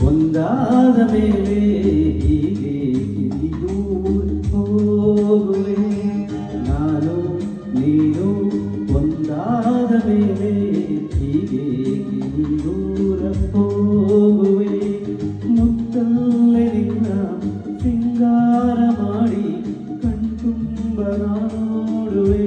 ಒಂದಾದ ಮೇಲೆ ಹೀಗೆ ದೂರ ಹೋಗುವೆ. ನಾನು ನೀನು ಒಂದಾದ ಮೇಲೆ ಹೀಗೆ ದೂರ ಹೋಗುವೆ. ಮುತ್ತಲ್ಲೇ ನಿನ್ನ ಸಿಂಗಾರ ಮಾಡಿ ಕಣ್ತುಂಬ ನೋಡುವೆ.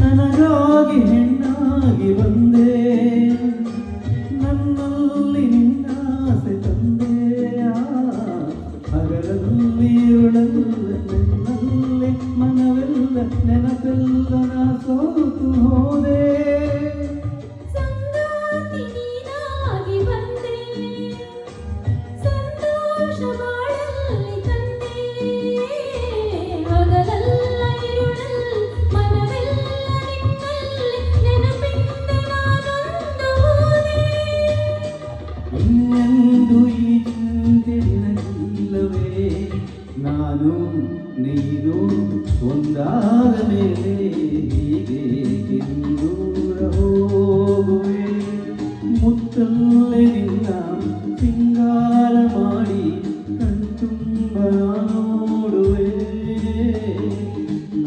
ನನಗಾಗಿ ಹೆಣ್ಣಾಗಿ ಬಂದೆ, ನನ್ನಲ್ಲಿ ನಿನ್ನಾಸೆ ತಂದೆ. ಹಗಲಲ್ಲಿ ಇರುಳಲ್ಲ ನನ್ನಲ್ಲಿ ಮನವೆಲ್ಲ ನೆನಪೆಲ್ಲ ನಾ ಸೋತು ಹೋದೆ. ಇನ್ನೆಂದು ಈ ಚಿಂತೆ ನಿನಗಿಲ್ಲವೇ? ನಾನು ನೀನು ಒಂದಾದ ಮೇಲೆ ಹೀಗೆ ದೂರ ಹೋಗುವೆ. ಮುತ್ತಲ್ಲೇ ನಿನ್ನ ಸಿಂಗಾರ ಮಾಡಿ ಕಣ್ತುಂಬ ನೋಡುವೆ.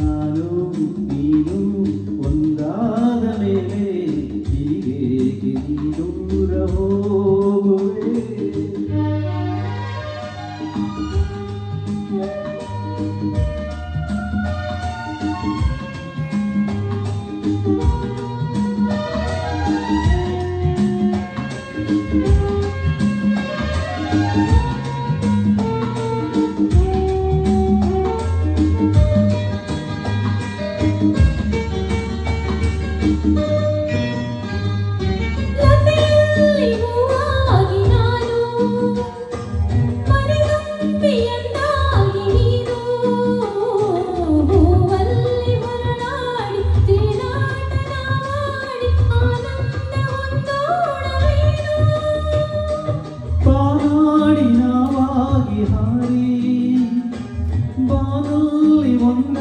ನಾನು ನೀನು ಒಂದಾದ ಮೇಲೆ ಹೀಗೆ ದೂರ ಹೋಗುವೆ. ಹಾರಿ ಬಾನಲ್ಲಿ ಒಂದ